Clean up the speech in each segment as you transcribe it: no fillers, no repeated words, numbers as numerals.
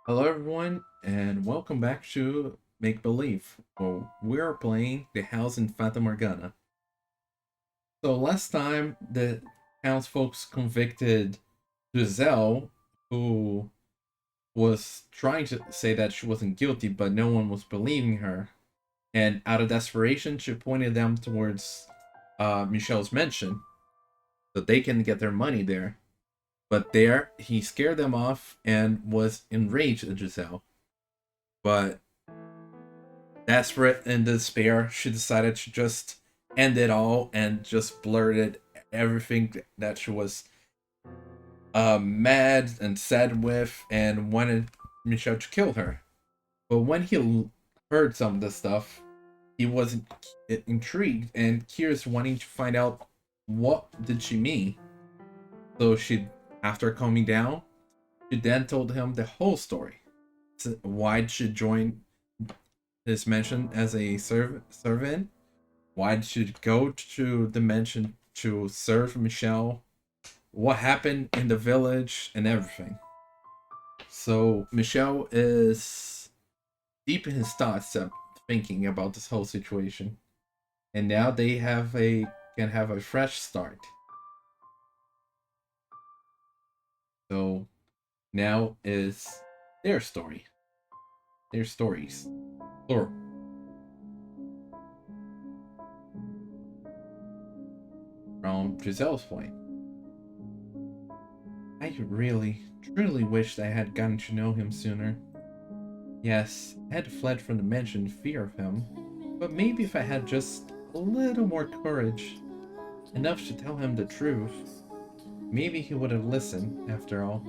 Hello, everyone, and welcome back to Make Believe. Well, we're playing the house in Fata Morgana. So last time, the townsfolk convicted Giselle, who was trying to say that she wasn't guilty, but no one was believing her. And out of desperation, she pointed them towards Michel's mansion so they can get their money there. But there, he scared them off and was enraged at Giselle. But desperate and despair, she decided to just end it all and just blurted everything that she was mad and sad with and wanted Michel to kill her. But when he heard some of the stuff, he was intrigued and curious, wanting to find out what did she mean. So after calming down, she then told him the whole story. Why she joined his mansion as a servant. Why did she go to the mansion to serve Michel? What happened in the village and everything. So Michel is deep in his thoughts, thinking about this whole situation, and now they can have a fresh start. So now is their story, their stories, or from Giselle's point. I really, truly wished I had gotten to know him sooner. Yes, I had fled from the mansion in fear of him, but maybe if I had just a little more courage, enough to tell him the truth, maybe he would have listened, after all.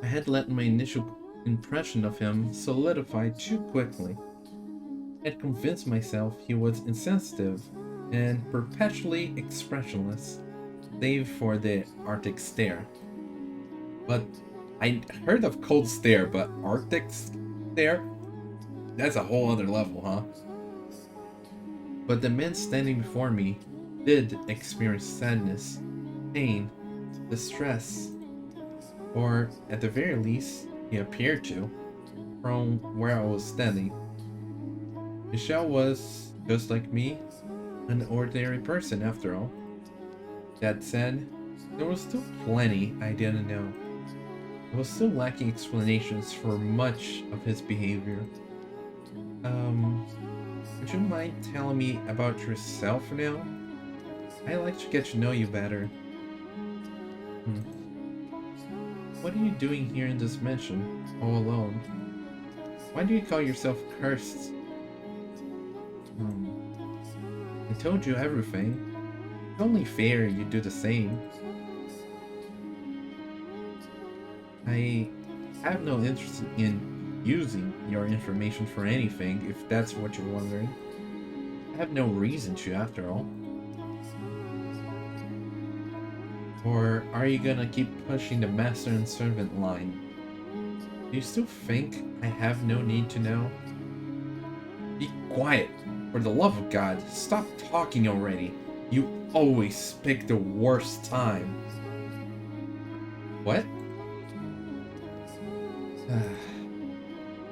I had let my initial impression of him solidify too quickly. I had convinced myself he was insensitive and perpetually expressionless, save for the Arctic stare. But I heard of cold stare, but Arctic stare? That's a whole other level, huh? But the man standing before me did experience sadness, pain, distress, or at the very least, he appeared to, from where I was standing. Michel was, just like me, an ordinary person after all. That said, there was still plenty I didn't know. I was still lacking explanations for much of his behavior. Would you mind telling me about yourself now? I'd like to get to know you better. Hmm. What are you doing here in this mansion, all alone? Why do you call yourself cursed? Hmm. I told you everything. It's only fair you do the same. I have no interest in using your information for anything, if that's what you're wondering. I have no reason to, after all. Or are you gonna keep pushing the master and servant line? Do you still think I have no need to know? Be quiet! For the love of God, stop talking already! You always pick the worst time. What?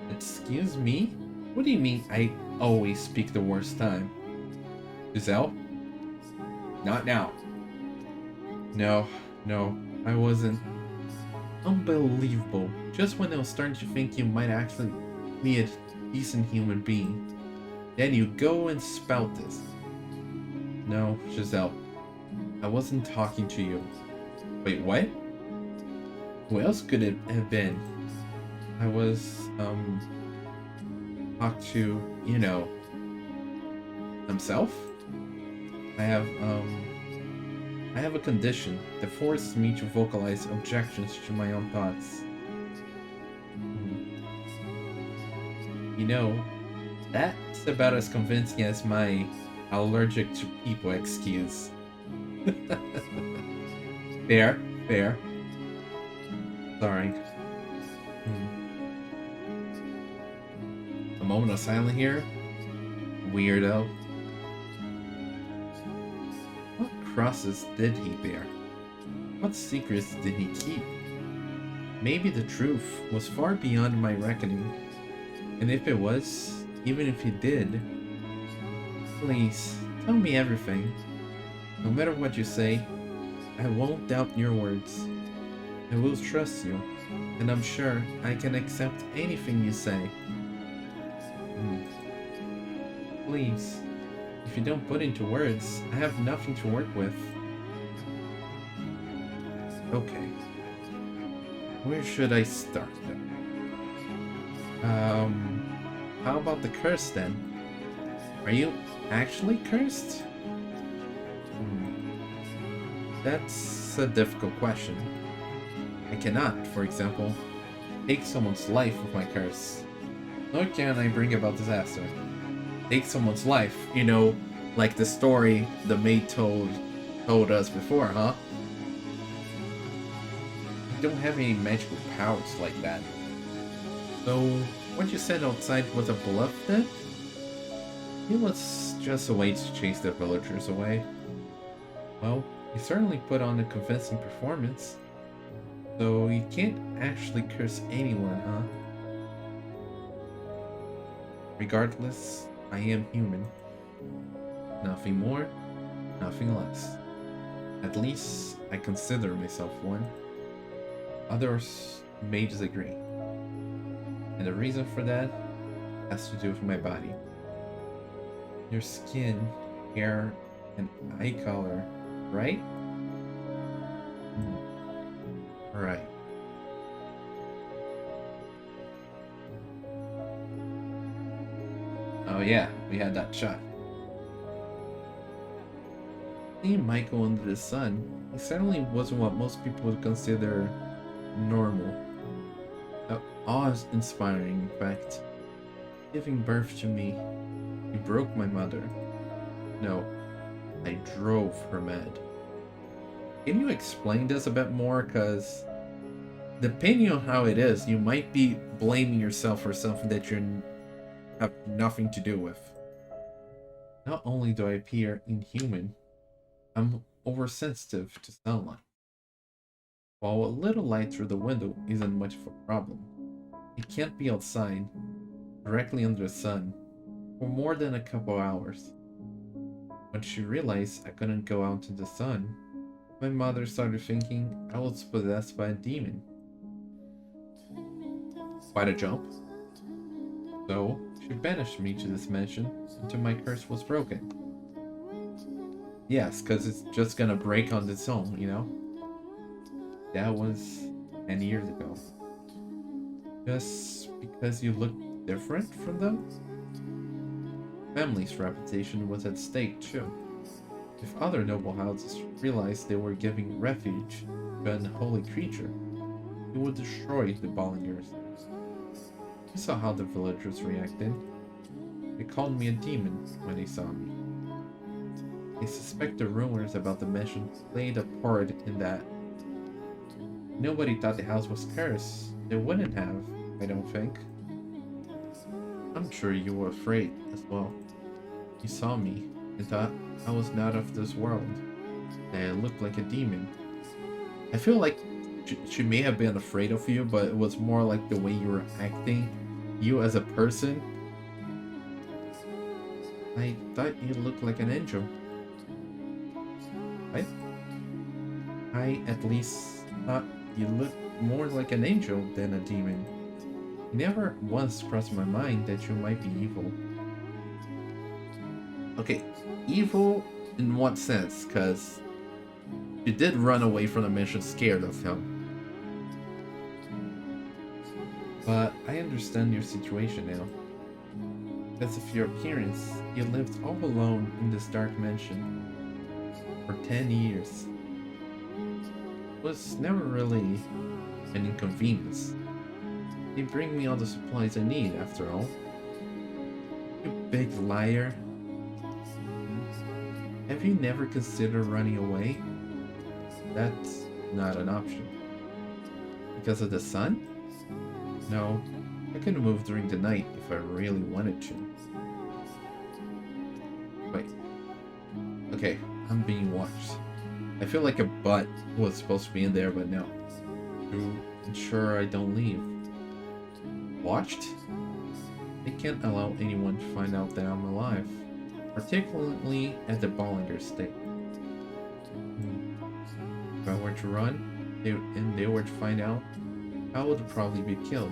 Excuse me? What do you mean I always pick the worst time? Giselle? Not now. No, no, I wasn't. Unbelievable. Just when I was starting to think you might actually be a decent human being, then you go and spout this. No, Giselle, I wasn't talking to you. Wait, what? Who else could it have been? I was, talked to, himself? I have, I have a condition that forces me to vocalize objections to my own thoughts. You know, that's about as convincing as my allergic to people excuse. Fair, fair. Sorry. A moment of silence here. Weirdo. What crosses did he bear? What secrets did he keep? Maybe the truth was far beyond my reckoning. And if it was, even if it did, please, tell me everything. No matter what you say, I won't doubt your words. I will trust you, and I'm sure I can accept anything you say. Please, if you don't put into words, I have nothing to work with. Okay. Where should I start then? How about the curse then? Are you actually cursed? That's a difficult question. I cannot, for example, take someone's life with my curse. Nor can I bring about disaster. Take someone's life, you know, like the story the maid told us before, huh? I don't have any magical powers like that. So, what you said outside was a bluff then? It was just a way to chase the villagers away. Well, you certainly put on a convincing performance. So you can't actually curse anyone, huh? Regardless, I am human. Nothing more, nothing less. At least I consider myself one. Others may disagree. And the reason for that has to do with my body. Your skin, hair, and eye color, right? Right. Oh yeah, we had that shot. Seeing Michael under the sun, he certainly wasn't what most people would consider normal. Awe-inspiring, in fact. Giving birth to me, he broke my mother. No, I drove her mad. Can you explain this a bit more? Because depending on how it is, you might be blaming yourself for something that you have nothing to do with. Not only do I appear inhuman, I'm oversensitive to sunlight. While a little light through the window isn't much of a problem, I can't be outside, directly under the sun, for more than a couple hours. When she realized I couldn't go out in the sun, my mother started thinking I was possessed by a demon. Quite a jump. So, she banished me to this mansion until my curse was broken. Yes, because it's just gonna break on its own, you know? That was 10 years ago. Just because you look different from them? Family's reputation was at stake too. If other noble houses realized they were giving refuge to an unholy creature, it would destroy the Bollingers. You saw how the villagers reacted. They called me a demon when they saw me. I suspect the rumors about the mansion played a part in that. Nobody thought the house was cursed. They wouldn't have, I don't think. I'm sure you were afraid as well. You saw me and thought I was not of this world, that I looked like a demon. I feel like she may have been afraid of you, but it was more like the way you were acting, you as a person. I thought you looked like an angel. Right? I at least thought you looked more like an angel than a demon. It never once crossed my mind that you might be evil. Okay, evil in what sense? Because you did run away from the mansion scared of him. But I understand your situation now. Because of your appearance, you lived all alone in this dark mansion for 10 years. It was never really an inconvenience. They bring me all the supplies I need, after all. You big liar. Have you never considered running away? That's not an option. Because of the sun? No, I could move during the night if I really wanted to. Wait. Okay, I'm being watched. I feel like a butt was supposed to be in there, but no. ensure I don't leave. Watched? I can't allow anyone to find out that I'm alive, particularly at the Bollinger state. If I were to run, and they were to find out, I would probably be killed.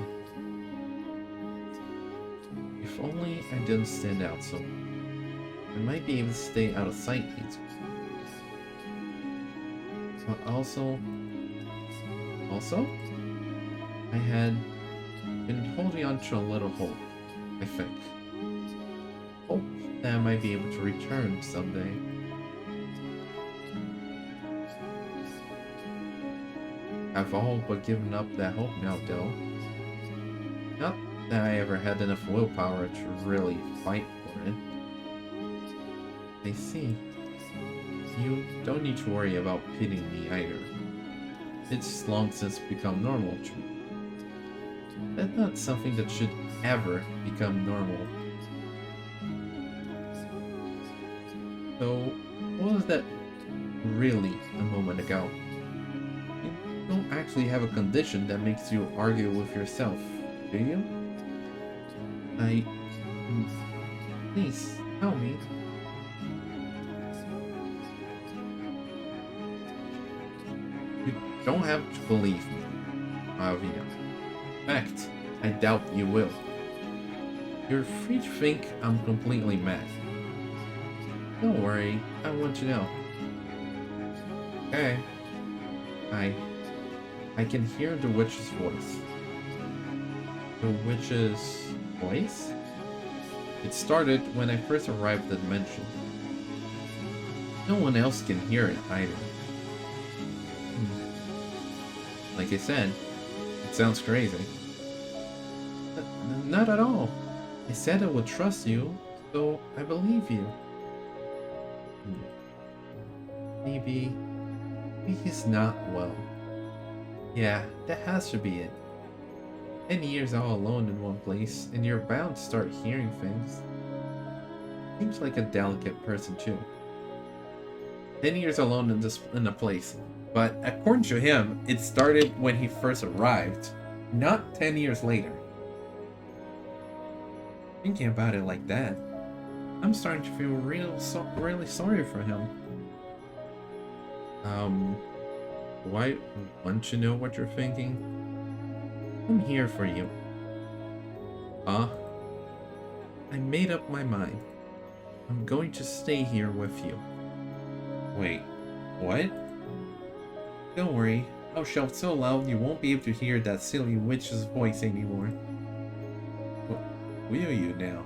If only I didn't stand out so. I might be able to stay out of sight easier. But also, I had been holding on to a little hope, I think. Hope that I might be able to return someday. I've all but given up that hope now, though. Not that I ever had enough willpower to really fight for it. I see. You don't need to worry about pitying me either. It's long since become normal to me. That's not something that should ever become normal. So, what was that really a moment ago? You don't actually have a condition that makes you argue with yourself, do you? Please, tell me. You don't have to believe me, Avia. In fact, I doubt you will. You're free to think I'm completely mad. Don't worry, I want to know. Okay. I can hear the witch's voice. The witch's voice? It started when I first arrived at the mansion. No one else can hear it either. Like I said, it sounds crazy. Not at all. I said I would trust you, so I believe you. Maybe he's not well. Yeah, that has to be it. 10 years all alone in one place, and you're bound to start hearing things. Seems like a delicate person too. 10 years alone in a place. But according to him, it started when he first arrived, not 10 years later. Thinking about it like that, I'm starting to feel really sorry for him. Do I want to know what you're thinking? I'm here for you. I made up my mind. I'm going to stay here with you. Wait, what? Don't worry, I'll shout so loud you won't be able to hear that silly witch's voice anymore. Will you now?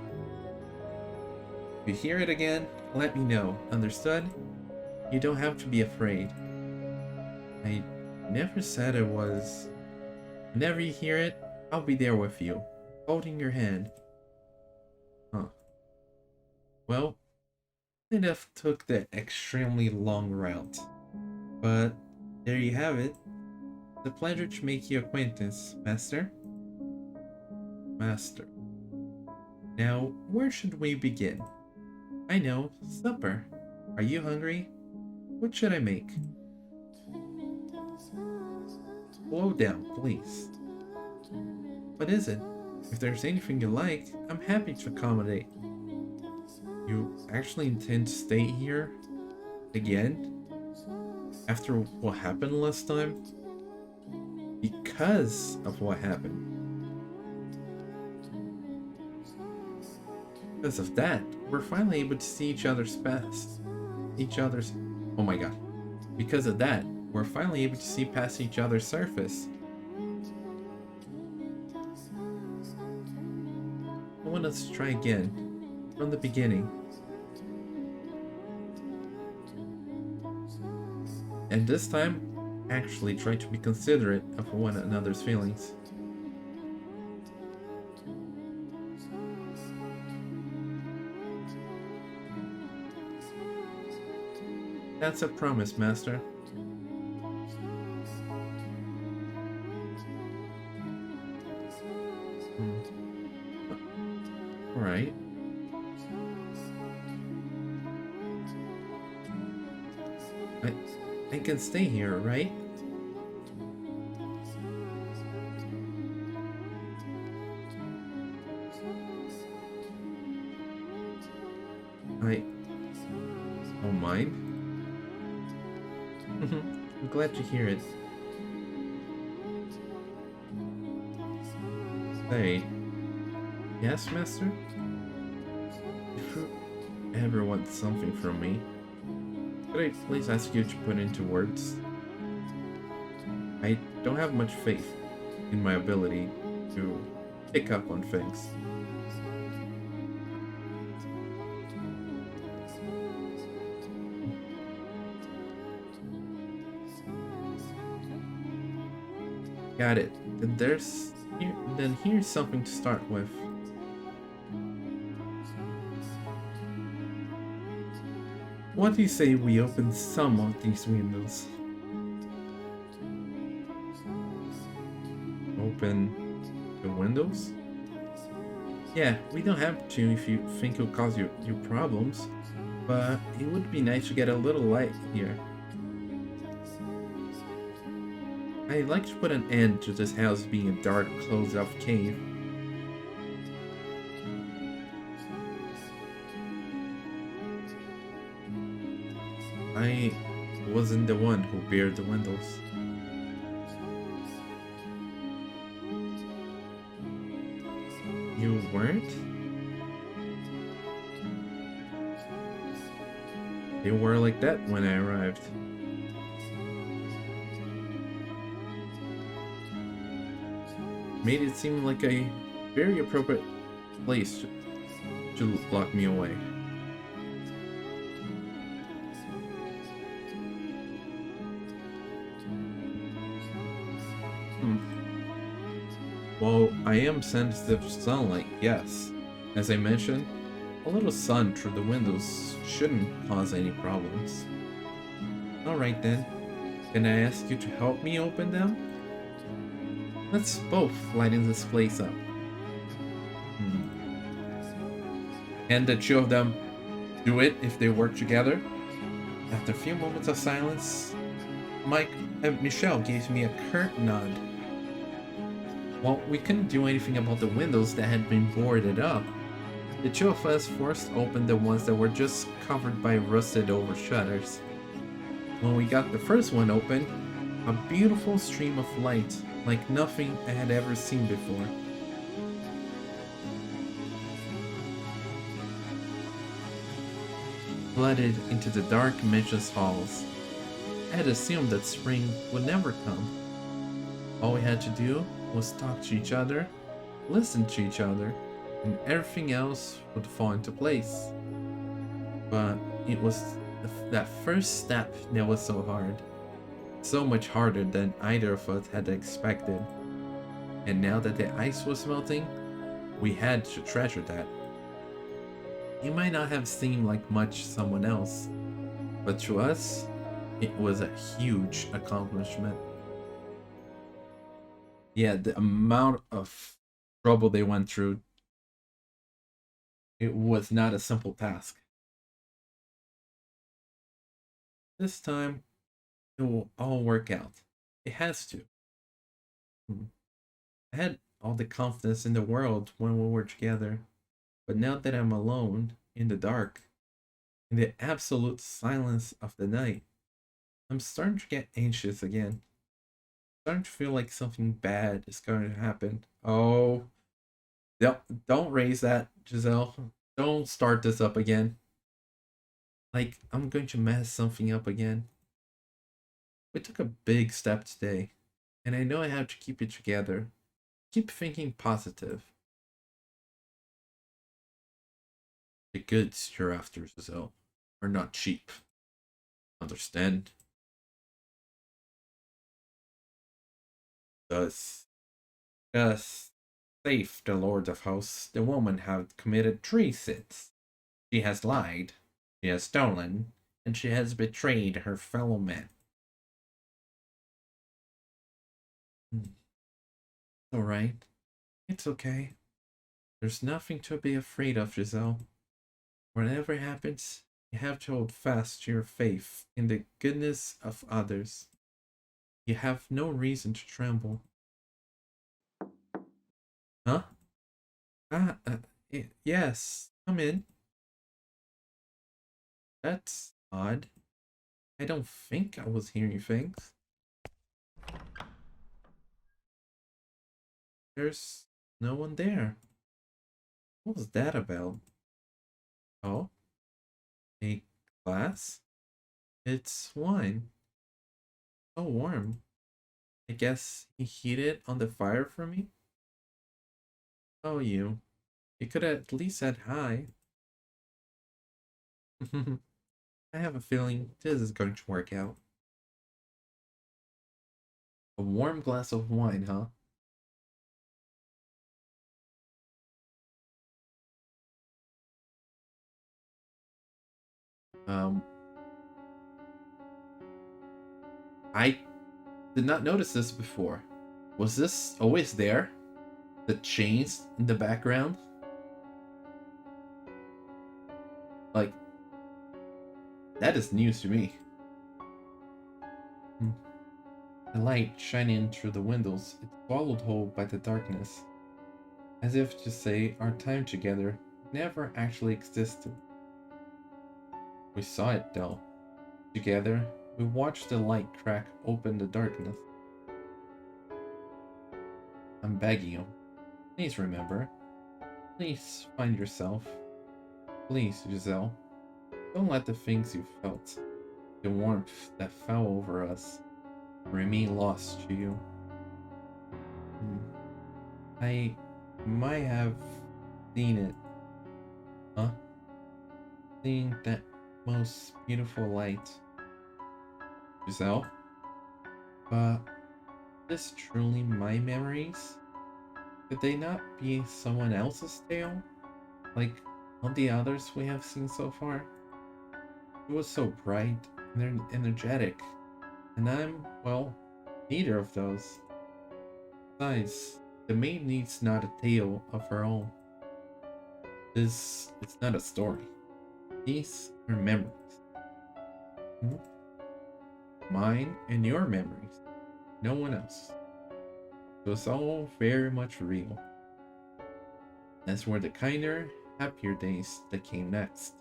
If you hear it again, let me know, understood? You don't have to be afraid. I never said I was. Whenever you hear it, I'll be there with you, holding your hand. Huh. Well, I could have took the extremely long route. But there you have it. It's a pleasure to make your acquaintance, Master. Master. Now, where should we begin? I know, supper. Are you hungry? What should I make? Slow down, please. What is it? If there's anything you like, I'm happy to accommodate. You actually intend to stay here? Again? After what happened last time? Because of what happened. Because of that, we're finally able to see each other's past. Oh my god. Because of that, we're finally able to see past each other's surface. I want us to try again, from the beginning. And this time, actually try to be considerate of one another's feelings. That's a promise, Master. Alright. I can stay here, right? I'm glad to hear it. Say, yes, master? If you ever want something from me, could I please ask you to put into words? I don't have much faith in my ability to pick up on things. Got it. Then here's something to start with. What do you say we open some of these windows? Open the windows? Yeah, we don't have to if you think it'll cause you problems, but it would be nice to get a little light here. I'd like to put an end to this house being a dark, closed-off cave. I wasn't the one who bared the windows. You weren't? They were like that when I arrived. Made it seem like a very appropriate place to lock me away. Hmm. Well, I am sensitive to sunlight, yes. As I mentioned, a little sun through the windows shouldn't cause any problems. Alright then, can I ask you to help me open them? Let's both lighten this place up. And the two of them do it if they work together. After a few moments of silence, Michel gives me a curt nod. Well, we couldn't do anything about the windows that had been boarded up. The two of us first opened the ones that were just covered by rusted over shutters. When we got the first one open, a beautiful stream of light, like nothing I had ever seen before. Flooded into the dark mansion's halls. I had assumed that spring would never come. All we had to do was talk to each other, listen to each other, and everything else would fall into place. But it was that first step that was so hard. So much harder than either of us had expected. And now that the ice was melting, we had to treasure that. It might not have seemed like much to someone else, but to us, it was a huge accomplishment. Yeah, the amount of trouble they went through, it was not a simple task. This time, it will all work out. It has to. Hmm. I had all the confidence in the world when we were together, but now that I'm alone, in the dark, in the absolute silence of the night, I'm starting to get anxious again. Starting to feel like something bad is going to happen. Oh, don't raise that, Giselle. Don't start this up again. Like, I'm going to mess something up again. We took a big step today, and I know I have to keep it together. Keep thinking positive. The goods you're after, Giselle, are not cheap. Understand? Thus, thus, saith the Lord of Hosts, the woman hath committed three sins. She has lied, she has stolen, and she has betrayed her fellow men. All right. It's okay. There's nothing to be afraid of, Giselle. Whatever happens, you have to hold fast to your faith in the goodness of others. You have no reason to tremble. Huh? Ah, yes. Come in. That's odd. I don't think I was hearing things. There's no one there. What was that about? Oh, a glass? It's wine. So warm. I guess he heated it on the fire for me? Oh, you. You could at least said hi. I have a feeling this is going to work out. A warm glass of wine, huh? Um, I did not notice this before. Was this always there? The chains in the background? Like, that is news to me. Hmm. The light shining in through the windows, it's swallowed whole by the darkness, as if to say our time together never actually existed. We saw it though. Together, we watched the light crack open the darkness. I'm begging you, please remember. Please find yourself. Please, Giselle, don't let the things you felt, the warmth that fell over us, remain lost to you. Hmm. I might have seen it, huh? Seen that most beautiful light, Giselle. But is truly my memories? Could they not be someone else's tale? Like all the others we have seen so far? It was so bright and energetic, and I'm, well, neither of those. Besides, the maid needs not a tale of her own. This it's not a story. These are memories. Hmm? Mine and your memories. No one else. So it's all very much real. As were the kinder, happier days that came next.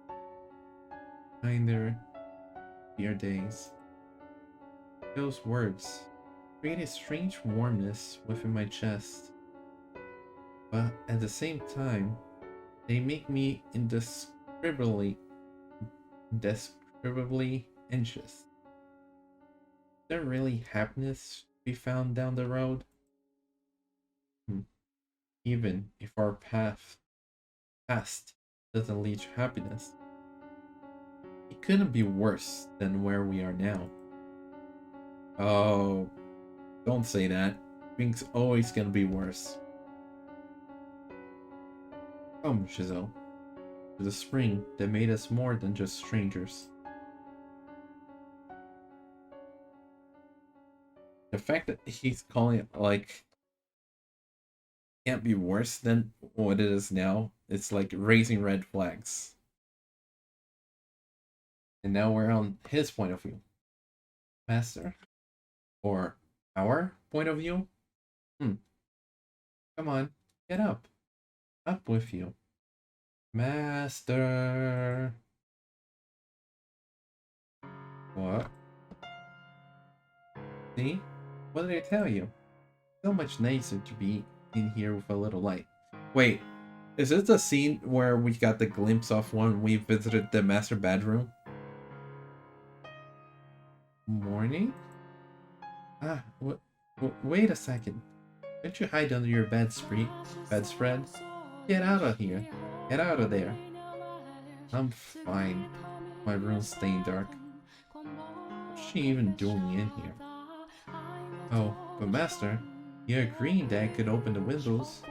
Kinder, happier days. Those words create a strange warmness within my chest, but at the same time, they make me indescribably anxious. Is there really happiness to be found down the road? Hmm. Even if our past doesn't lead to happiness, it couldn't be worse than where we are now. Oh, don't say that. Things always gonna be worse. Come, Giselle, to the spring that made us more than just strangers. The fact that he's calling it like can't be worse than what it is now, it's like raising red flags. And now we're on his point of view. Master? Or our point of view? Hmm. Come on, get up. Up with you. Master. What? See? What did I tell you? So much nicer to be in here with a little light. Wait, is this the scene where we got the glimpse of when we visited the master bedroom? Morning? Ah, wait a second. Don't you hide under your bedspread? Get out of here. Get out of there. I'm fine. My room's staying dark. What's she even doing in here? Oh, but master, you agreed that I could open the windows.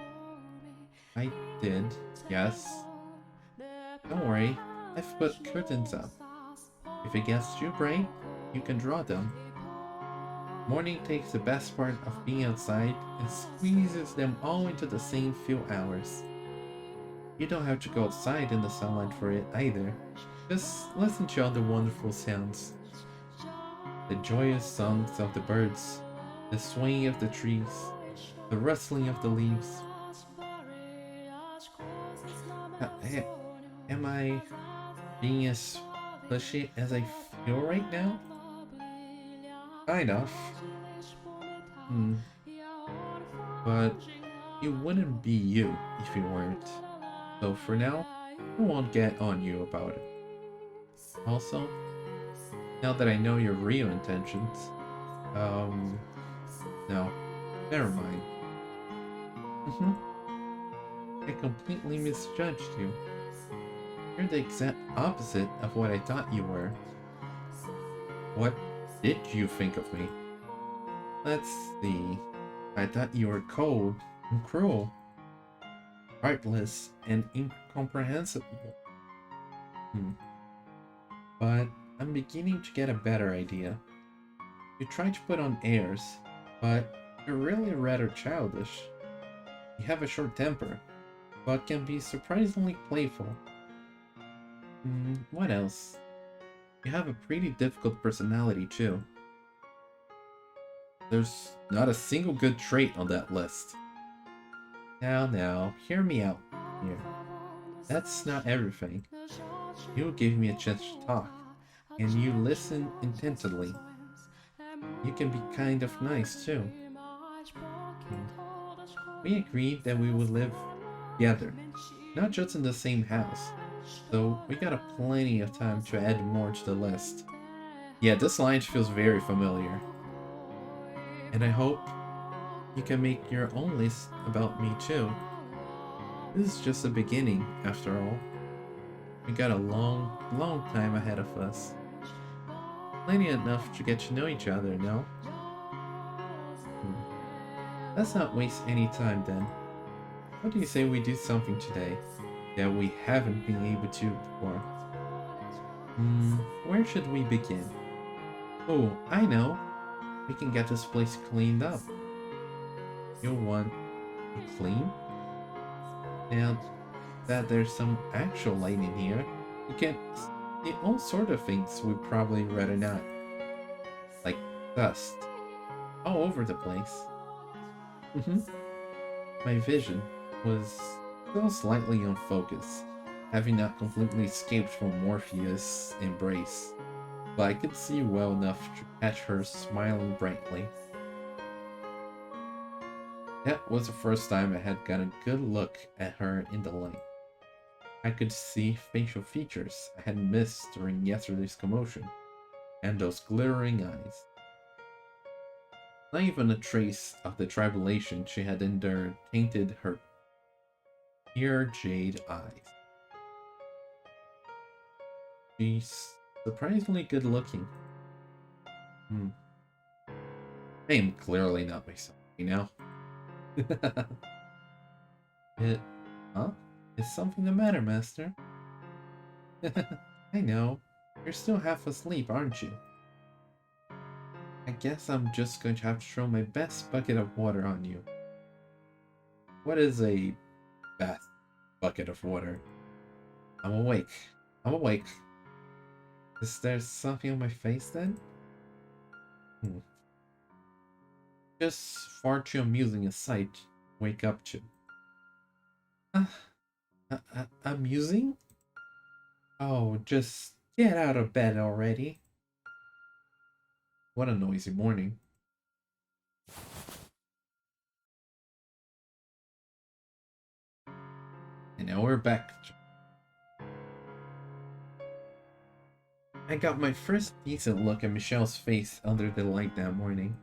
I did, yes. Don't worry, I've put curtains up. If it gets too bright, you can draw them. Morning takes the best part of being outside and squeezes them all into the same few hours. You don't have to go outside in the sunlight for it either. Just listen to all the wonderful sounds. The joyous songs of the birds, the swaying of the trees, the rustling of the leaves. Am I being as pushy as I feel right now? Kind of. Hmm. But you wouldn't be you if you weren't. So for now, I won't get on you about it. Also, now that I know your real intentions, no, never mind. I completely misjudged you. You're the exact opposite of what I thought you were. What did you think of me? Let's see. I thought you were cold and cruel, heartless and incomprehensible. Hmm. But I'm beginning to get a better idea. You try to put on airs, but you're really rather childish. You have a short temper, but can be surprisingly playful. What else? You have a pretty difficult personality too. There's not a single good trait on that list. Now, hear me out here. That's not everything. You give me a chance to talk, and you listen intently. You can be kind of nice too. We agreed that we would live together, not just in the same house. So we got plenty of time to add more to the list. Yeah, this line feels very familiar. And I hope you can make your own list about me too. This is just the beginning, after all. We got a long time ahead of us. Plenty enough to get to know each other, no? Let's not waste any time then. What do you say we do something today that we haven't been able to before? Where should we begin? Oh, I know. We can get this place cleaned up. You'll want to clean? Now that there's some actual light in here, you can see all sort of things we'd probably rather not. Like dust. All over the place. My vision was still slightly unfocused, having not completely escaped from Morpheus' embrace, but I could see well enough to catch her smiling brightly. That was the first time I had got a good look at her in the light. I could see facial features I had missed during yesterday's commotion, and those glittering eyes. Not even a trace of the tribulation she had endured tainted her pure jade eyes. She's surprisingly good looking. I am clearly not myself, you know? Huh? Is something the matter, Master? I know. You're still half asleep, aren't you? I guess I'm just going to have to throw my best bucket of water on you. What is a bath bucket of water? I'm awake. I'm awake. Is there something on my face then? Just far too amusing a sight to wake up to. Amusing? Oh, just get out of bed already. What a noisy morning. And now we're back. I got my first decent look at Michel's face under the light that morning,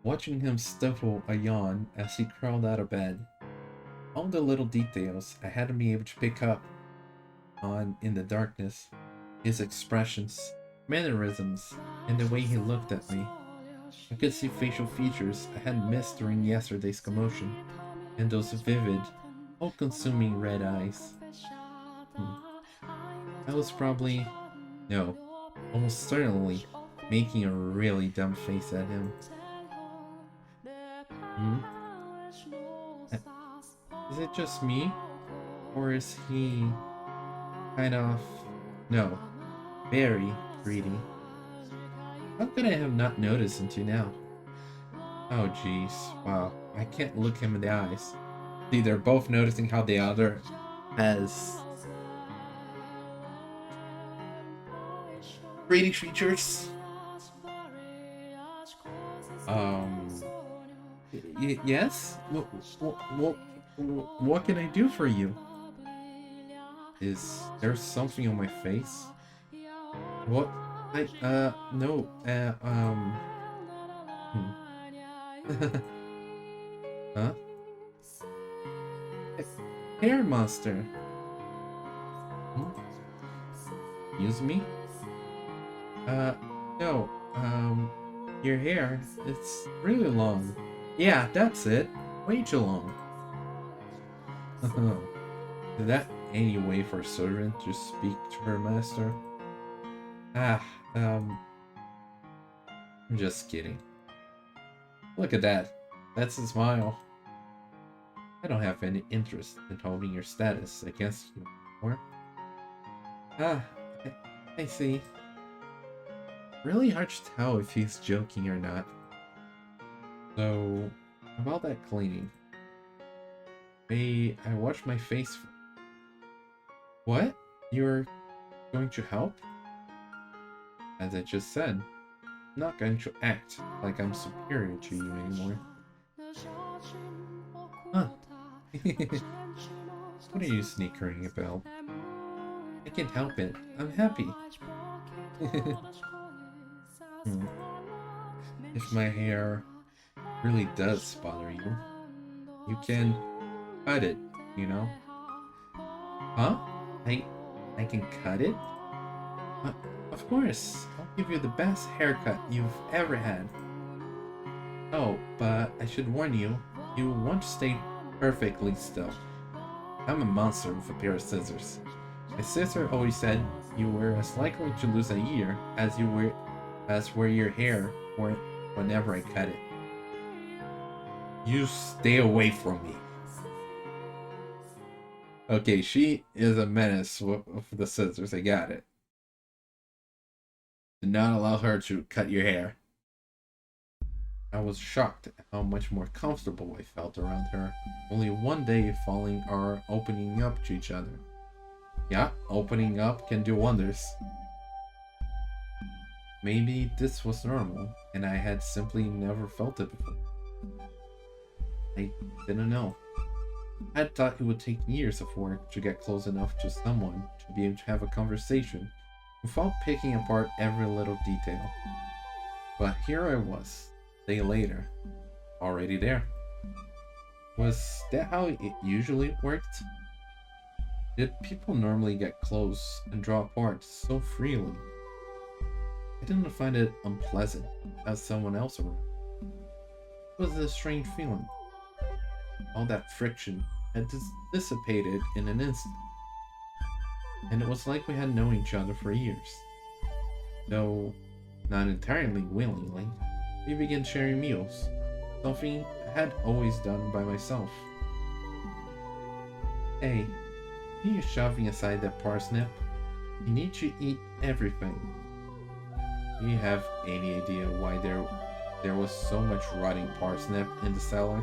watching him stifle a yawn as he crawled out of bed. All the little details I hadn't been able to pick up on in the darkness, his expressions, mannerisms, and the way he looked at me. I could see facial features I had missed during yesterday's commotion, and those vivid, all-consuming red eyes. I was probably, no, almost certainly, making a really dumb face at him. Is it just me? Or is he kind of, no, very greedy? How could I have not noticed until now? Oh jeez, wow, I can't look him in the eyes. See, they're both noticing how the other has greedy features. Um, yes? What can I do for you? Is there something on my face? What? No, hmm. Huh? Hair monster. Hmm? Excuse me? Uh, no, your hair, it's really long. Yeah, that's it. Way too long. Is that any way for a servant to speak to her master? Ah, I'm just kidding. Look at that. That's a smile. I don't have any interest in holding your status against you anymore. Ah, I see. Really hard to tell if he's joking or not. So, about that cleaning. I washed my face. What? You're going to help? As I just said, I'm not going to act like I'm superior to you anymore. Huh. What are you snickering about? I can't help it. I'm happy. Hmm. If my hair really does bother you, you can cut it, you know? Huh? I can cut it? Uh, of course. I'll give you the best haircut you've ever had. Oh, but I should warn you, you won't stay perfectly still. I'm a monster with a pair of scissors. My sister always said you were as likely to lose a ear as were your hair whenever I cut it. You stay away from me. Okay, she is a menace with the scissors. I got it. Do not allow her to cut your hair. I was shocked at how much more comfortable I felt around her. Only one day falling or opening up to each other. Yeah, opening up can do wonders. Maybe this was normal, and I had simply never felt it before. I didn't know. I had thought it would take years of work to get close enough to someone to be able to have a conversation without picking apart every little detail. But here I was, a day later, already there. Was that how it usually worked? Did people normally get close and draw apart so freely? I didn't find it unpleasant as someone else around. It was a strange feeling. All that friction had dissipated in an instant, and it was like we had known each other for years. Though not entirely willingly, we began sharing meals, something I had always done by myself. Hey, are you shoving aside that parsnip? You need to eat everything. Do you have any idea why there was so much rotting parsnip in the cellar?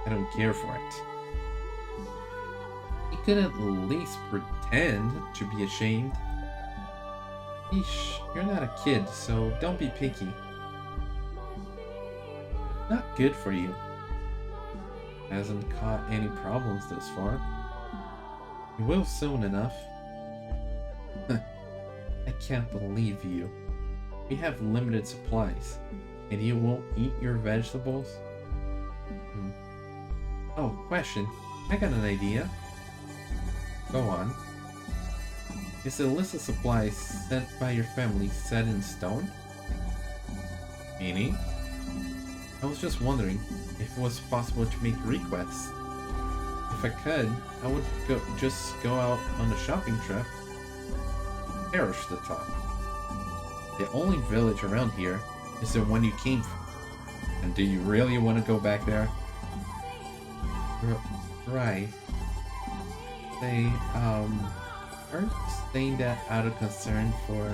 I don't care for it. You could at least pretend to be ashamed. Eesh, you're not a kid, so don't be picky. Not good for you. Hasn't caught any problems thus far. You will soon enough. I can't believe you. We have limited supplies, and you won't eat your vegetables? Oh, question. I got an idea. Go on. Is the list of supplies sent by your family set in stone? Meaning? I was just wondering if it was possible to make requests. If I could, I would just go out on a shopping trip. Perish the thought. The only village around here is the one you came from. And do you really want to go back there? Right. They, aren't saying that out of concern for...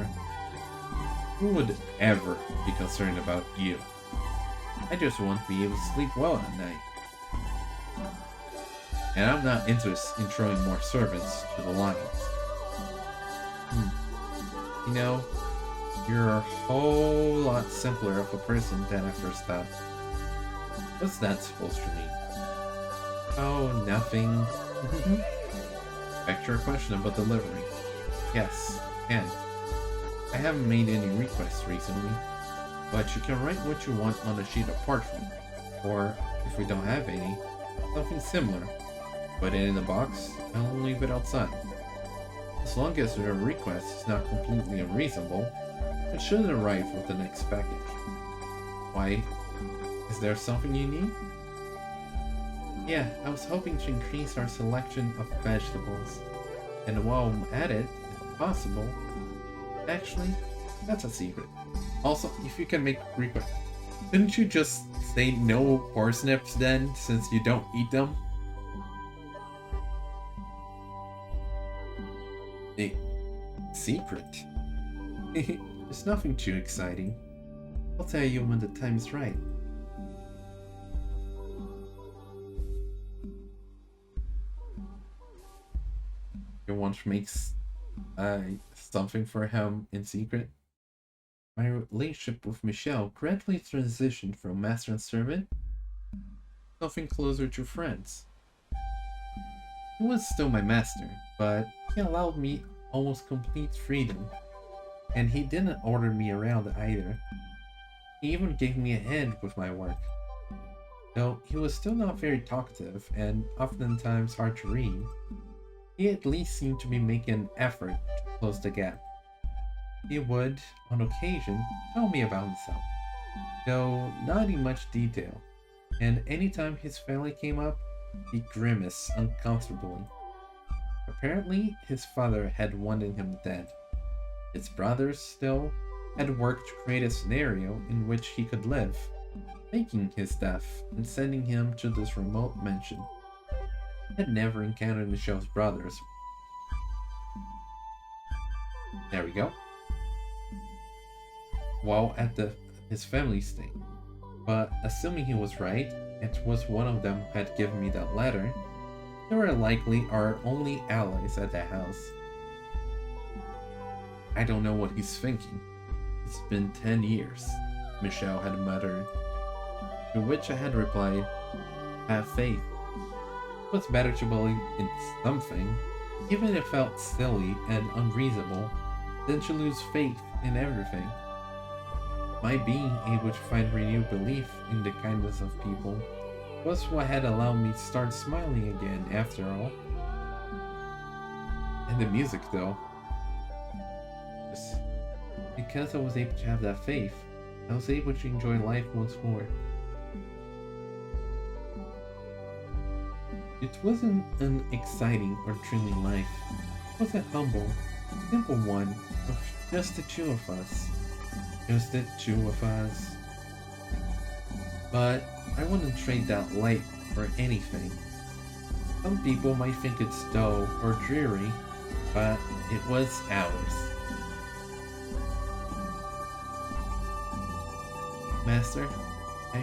Who would ever be concerned about you? I just want to be able to sleep well at night. And I'm not interested in throwing more servants to the lions. You know, You're a whole lot simpler of a person than I first thought. What's that supposed to mean? Oh, nothing. Back to your question about delivery. Yes, can. I haven't made any requests recently, but you can write what you want on a sheet of parchment, or, if we don't have any, something similar. Put it in the box, and I'll leave it outside. As long as your request is not completely unreasonable, it should arrive with the next package. Why? Is there something you need? Yeah, I was hoping to increase our selection of vegetables. And while I'm at it, if possible... Actually, that's a secret. Also, if you can make request... Couldn't you just say no parsnips then, since you don't eat them? A secret? It's nothing too exciting. I'll tell you when the time is right. You want to make something for him in secret? My relationship with Michel gradually transitioned from master and servant, something closer to friends. He was still my master, but he allowed me almost complete freedom, and he didn't order me around either. He even gave me a hand with my work. Though he was still not very talkative and oftentimes hard to read, he at least seemed to be making an effort to close the gap. He would, on occasion, tell me about himself, though not in much detail, and anytime his family came up, he grimaced uncomfortably. Apparently, his father had wanted him dead. His brothers, still, had worked to create a scenario in which he could live, faking his death and sending him to this remote mansion. I had never encountered Michel's brothers. There we go. While at his family stayed. But assuming he was right, it was one of them who had given me that letter, they were likely our only allies at that house. I don't know what he's thinking. It's been 10 years, Michel had muttered. To which I had replied, have faith. It was better to believe in something, even if it felt silly and unreasonable, than to lose faith in everything. My being able to find renewed belief in the kindness of people was what had allowed me to start smiling again after all. And the music though. Because I was able to have that faith, I was able to enjoy life once more. It wasn't an exciting or thrilling life. It was a humble, simple one of just the two of us. Just the two of us. But I wouldn't trade that life for anything. Some people might think it's dull or dreary, but it was ours. Master, I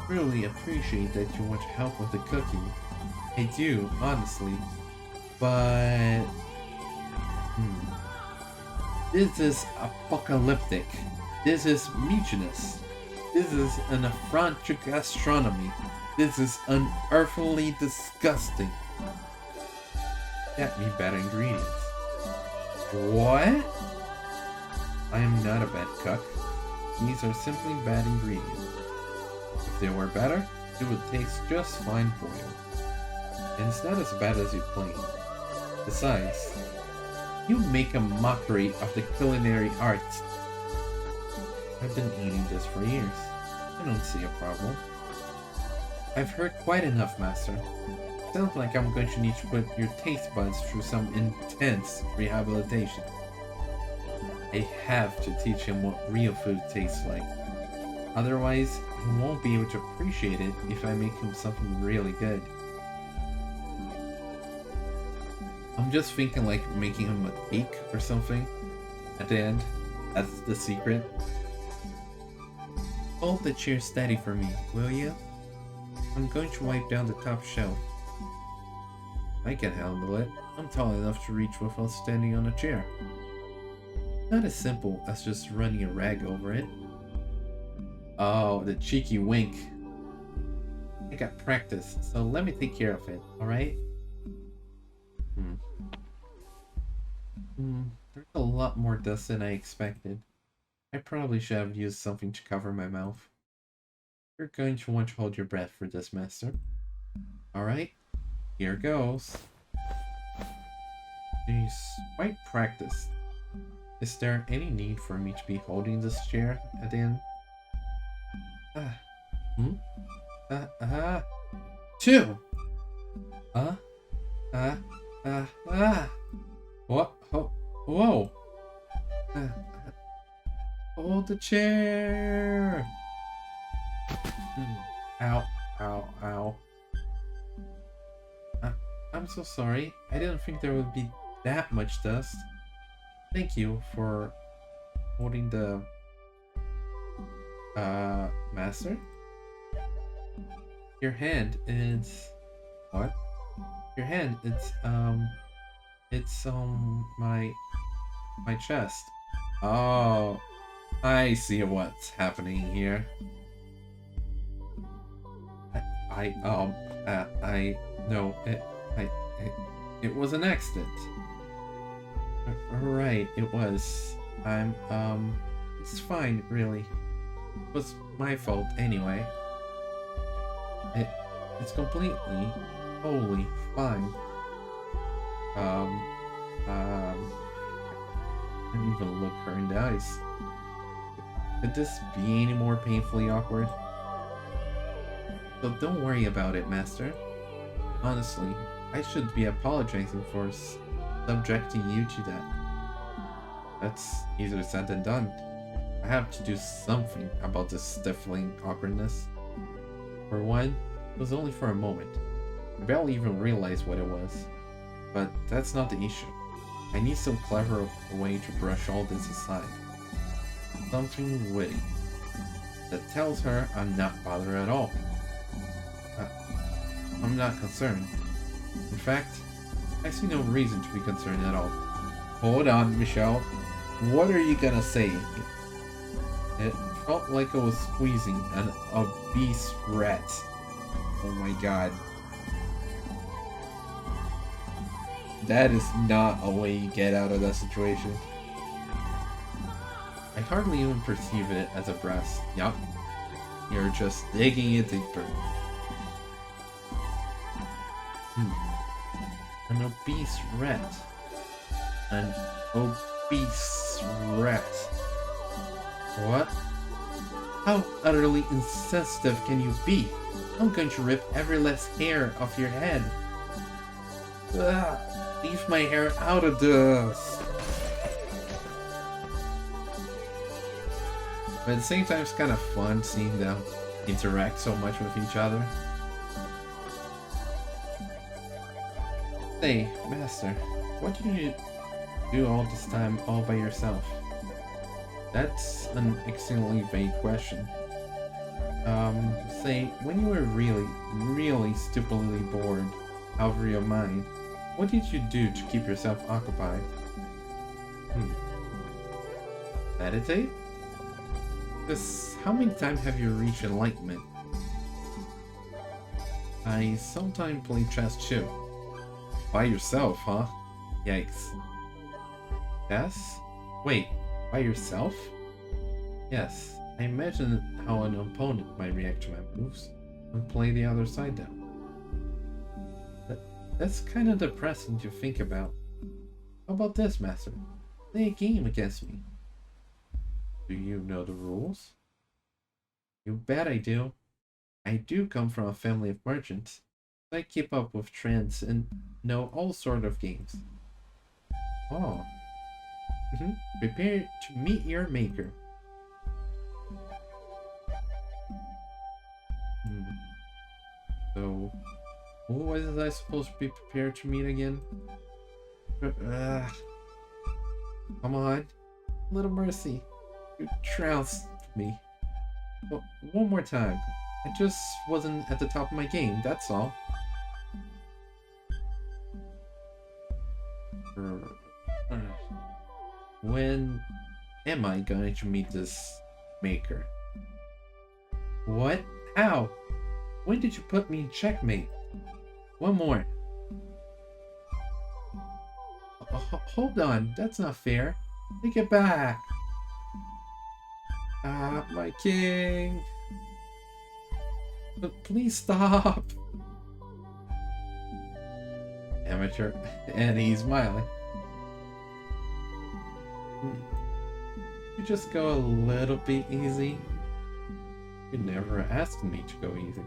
really appreciate that you want to help with the cooking. I do, honestly. But... This is apocalyptic. This is mutinous. This is an affront to gastronomy. This is unearthly disgusting. Get me better ingredients. What? I am not a bad cook. These are simply bad ingredients. If they were better, it would taste just fine boiled. And it's not as bad as you claim. Besides, you make a mockery of the culinary arts. I've been eating this for years. I don't see a problem. I've heard quite enough, Master. Sounds like I'm going to need to put your taste buds through some intense rehabilitation. I have to teach him what real food tastes like. Otherwise, he won't be able to appreciate it if I make him something really good. I'm just thinking like making him a cake or something at the end. That's the secret. Hold the chair steady for me, will you? I'm going to wipe down the top shelf. I can handle it. I'm tall enough to reach without standing on a chair. Not as simple as just running a rag over it. Oh, the cheeky wink. I got practice, so let me take care of it, alright? There's a lot more dust than I expected. I probably should have used something to cover my mouth. You're going to want to hold your breath for this, master. Alright, here goes. Jeez, quite practiced. Is there any need for me to be holding this chair at the end? Two! What? Oh, whoa! Hold the chair! Ow, ow, ow. I'm so sorry. I didn't think there would be that much dust. Thank you for holding the master. Your hand is what? Your hand it's my chest. Oh, I see what's happening here. It was an accident. Right, it was. It's fine, really. It was my fault anyway. It's completely, totally fine. I didn't even look her in the eyes. Could this be any more painfully awkward? So don't worry about it, Master. Honestly, I shouldn't be apologizing for subjecting you to that. That's easier said than done. I have to do something about this stifling awkwardness. For one, it was only for a moment. I barely even realized what it was. But that's not the issue. I need some clever way to brush all this aside. Something witty that tells her I'm not bothered at all. I'm not concerned. In fact, I see no reason to be concerned at all. Hold on, Michel. What are you gonna say? It felt like I was squeezing an obese rat. Oh my god. That is not a way you get out of that situation. I hardly even perceive it as a breast. Yup. You're just digging it deeper. An obese rat. An obese rat. What? How utterly insensitive can you be? I'm going to rip every last hair off your head. Ugh, leave my hair out of this. But at the same time, it's kind of fun seeing them interact so much with each other. Hey, Master, what did you do all this time all by yourself? That's an extremely vague question. Say, when you were really stupidly bored out of your mind, what did you do to keep yourself occupied? Meditate? Because how many times have you reached enlightenment? I sometimes play chess too. By yourself, huh? Yikes. Yes? Wait, by yourself? Yes, I imagine how an opponent might react to my moves and play the other side down. That's kind of depressing to think about. How about this, Master? Play a game against me. Do you know the rules? You bet I do. I do come from a family of merchants. I keep up with trends and know all sort of games. Oh. Prepare to meet your maker. So, who was I supposed to be prepared to meet again? Come on. A little mercy. You trounced me. Well, one more time. I just wasn't at the top of my game, that's all. When am I going to meet this maker? What? How? When did you put me in checkmate? One more. Hold on, that's not fair. Take it back. Ah, my king. Please stop. Amateur. And he's smiling. You just go a little bit easy. You never asked me to go easy.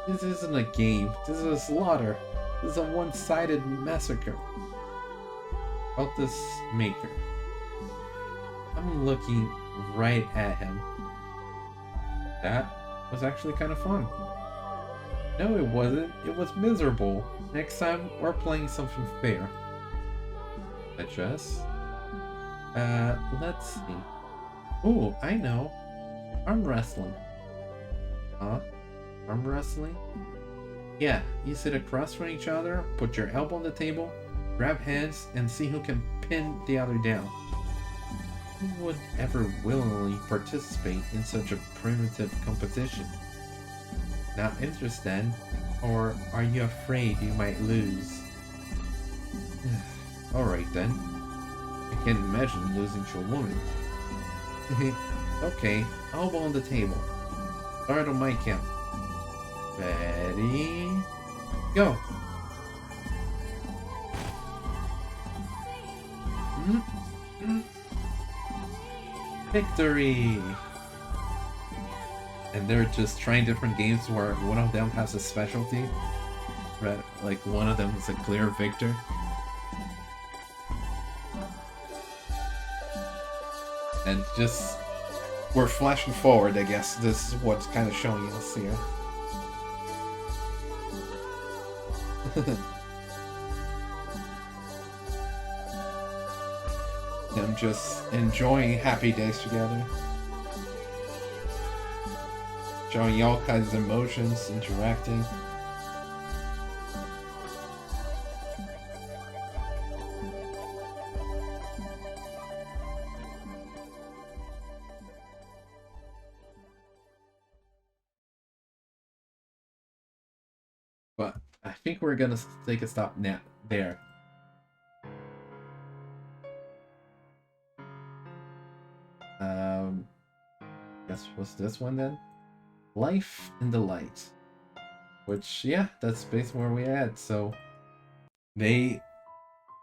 This isn't a game. This is a slaughter. This is a one-sided massacre. About this maker. I'm looking right at him. That was actually kind of fun. No, it wasn't. It was miserable. Next time, we're playing something fair. Adjust. Let's see. Oh, I know. Arm wrestling. Huh? Arm wrestling? Yeah, you sit across from each other, put your elbow on the table, grab hands, and see who can pin the other down. Who would ever willingly participate in such a primitive competition? Not interested? Or are you afraid you might lose? Alright then. I can't imagine losing to a woman. Okay, elbow on the table. Start on my count. Ready? Go! Victory! And they're just trying different games where one of them has a specialty. Right? Like one of them is a clear victor. And just... we're flashing forward, I guess. This is what's kind of showing us here. Them just enjoying happy days together. Showing all kinds of emotions, interacting. But I think we're gonna take a stop now there. Guess what's this one then? Life in the Light. Which, yeah, that's basically where we're at. So they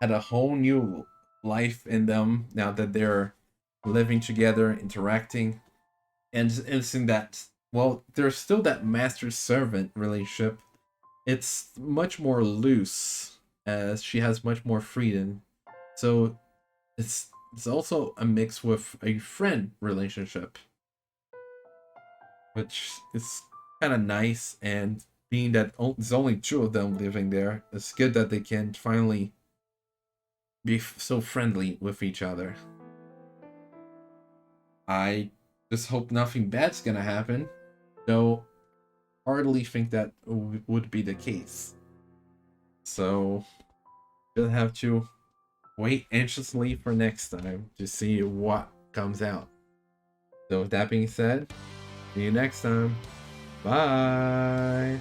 had a whole new life in them now that they're living together, interacting, and seeing that, well, there's still that master-servant relationship. It's much more loose, as she has much more freedom. So it's also a mix with a friend relationship, which is kind of nice. And being that there's only two of them living there, it's good that they can finally be so friendly with each other. I just hope nothing bad's gonna happen, though hardly think that would be the case. So we'll have to wait anxiously for next time to see what comes out. So with that being said, see you next time. Bye!